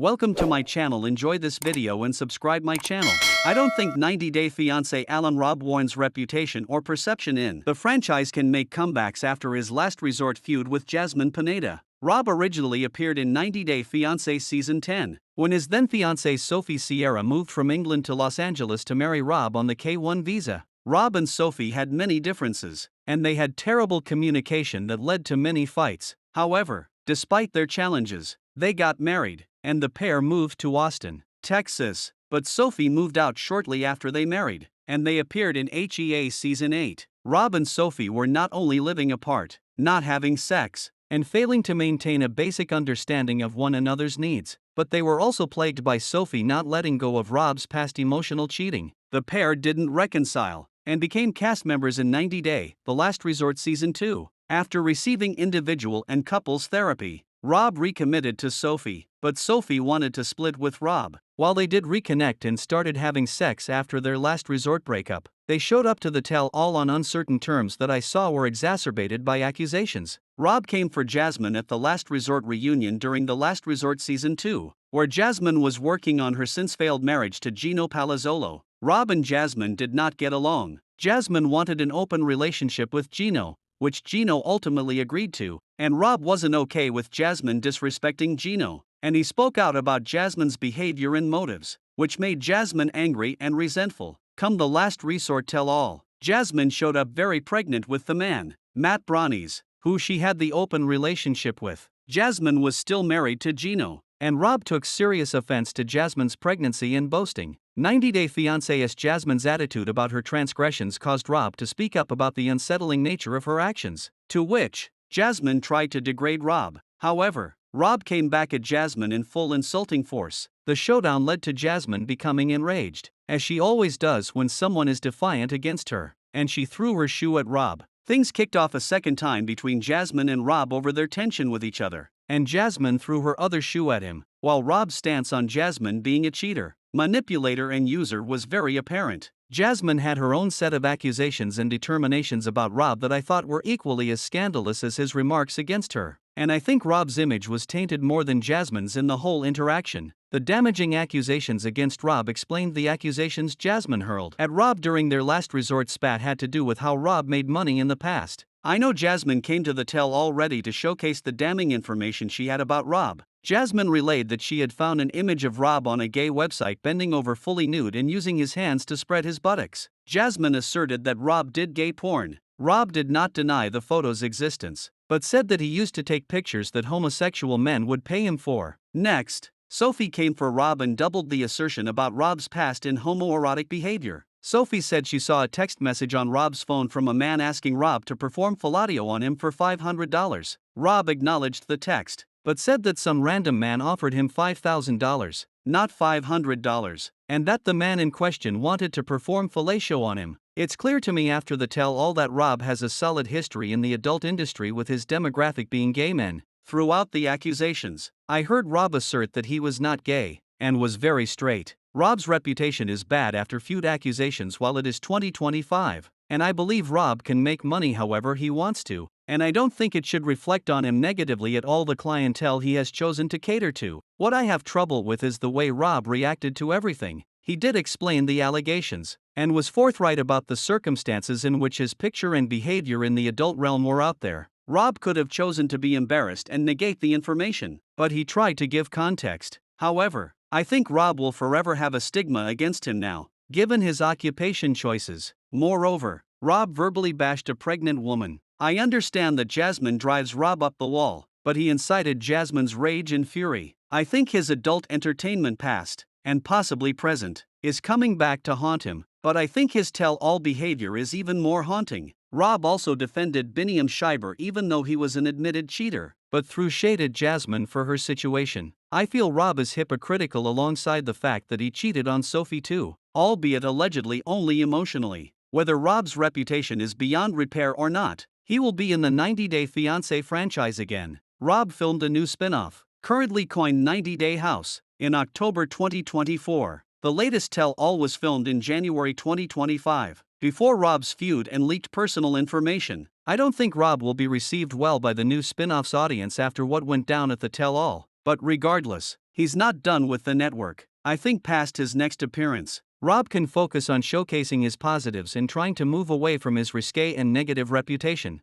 Welcome to my channel. Enjoy this video and subscribe my channel. I don't think 90 Day Fiance Alan Rob Warne's reputation or perception in the franchise can make comebacks after his last resort feud with Jasmine Pineda. Rob originally appeared in 90 Day Fiance Season 10, when his then-fiancée Sophie Sierra moved from England to Los Angeles to marry Rob on the K-1 visa. Rob and Sophie had many differences, and they had terrible communication that led to many fights. However, despite their challenges, they got married, and the pair moved to Austin, Texas. But Sophie moved out shortly after they married, and they appeared in HEA Season 8. Rob and Sophie were not only living apart, not having sex, and failing to maintain a basic understanding of one another's needs, but they were also plagued by Sophie not letting go of Rob's past emotional cheating. The pair didn't reconcile, and became cast members in 90 Day, The Last Resort Season 2. After receiving individual and couples therapy, Rob recommitted to Sophie, but Sophie wanted to split with Rob. While they did reconnect and started having sex after their last resort breakup, they showed up to the tell-all on uncertain terms that I saw were exacerbated by accusations. Rob came for Jasmine at the Last Resort reunion during The Last Resort Season 2, where Jasmine was working on her since-failed marriage to Gino Palazzolo. Rob and Jasmine did not get along. Jasmine wanted an open relationship with Gino, which Gino ultimately agreed to, and Rob wasn't okay with Jasmine disrespecting Gino, and he spoke out about Jasmine's behavior and motives, which made Jasmine angry and resentful. Come the last resort tell-all, Jasmine showed up very pregnant with the man, Matt Brownies, who she had the open relationship with. Jasmine was still married to Gino, and Rob took serious offense to Jasmine's pregnancy and boasting. 90 Day Fiancé's Jasmine's attitude about her transgressions caused Rob to speak up about the unsettling nature of her actions, to which Jasmine tried to degrade Rob. However, Rob came back at Jasmine in full insulting force. The showdown led to Jasmine becoming enraged, as she always does when someone is defiant against her, and she threw her shoe at Rob. Things kicked off a second time between Jasmine and Rob over their tension with each other, and Jasmine threw her other shoe at him, while Rob's stance on Jasmine being a cheater, manipulator and user was very apparent. Jasmine had her own set of accusations and determinations about Rob that I thought were equally as scandalous as his remarks against her, and I think Rob's image was tainted more than Jasmine's in the whole interaction. The damaging accusations against Rob explained the accusations Jasmine hurled at Rob during their last resort spat had to do with how Rob made money in the past. I know Jasmine came to the tell-all ready to showcase the damning information she had about Rob. Jasmine relayed that she had found an image of Rob on a gay website bending over fully nude and using his hands to spread his buttocks. Jasmine asserted that Rob did gay porn. Rob did not deny the photo's existence, but said that he used to take pictures that homosexual men would pay him for. Next, Sophie came for Rob and doubled the assertion about Rob's past in homoerotic behavior. Sophie said she saw a text message on Rob's phone from a man asking Rob to perform fellatio on him for $500. Rob acknowledged the text, but said that some random man offered him $5,000, not $500, and that the man in question wanted to perform fellatio on him. It's clear to me after the tell-all that Rob has a solid history in the adult industry with his demographic being gay men. Throughout the accusations, I heard Rob assert that he was not gay, and was very straight. Rob's reputation is bad after feud accusations while it is 2025, and I believe Rob can make money however he wants to, and I don't think it should reflect on him negatively at all the clientele he has chosen to cater to. What I have trouble with is the way Rob reacted to everything. He did explain the allegations, and was forthright about the circumstances in which his picture and behavior in the adult realm were out there. Rob could have chosen to be embarrassed and negate the information, but he tried to give context. However, I think Rob will forever have a stigma against him now, given his occupation choices. Moreover, Rob verbally bashed a pregnant woman. I understand that Jasmine drives Rob up the wall, but he incited Jasmine's rage and fury. I think his adult entertainment past, and possibly present, is coming back to haunt him, but I think his tell-all behavior is even more haunting. Rob also defended Biniam Schreiber even though he was an admitted cheater, but threw shade at Jasmine for her situation. I feel Rob is hypocritical alongside the fact that he cheated on Sophie too, albeit allegedly only emotionally. Whether Rob's reputation is beyond repair or not, he will be in the 90 Day Fiancé franchise again. Rob filmed a new spin-off, currently coined 90 Day House, in October 2024. The latest tell-all was filmed in January 2025. Before Rob's feud and leaked personal information, I don't think Rob will be received well by the new spin-off's audience after what went down at the tell-all, but regardless, He's not done with the network. I think past his next appearance, Rob can focus on showcasing his positives and trying to move away from his risque and negative reputation.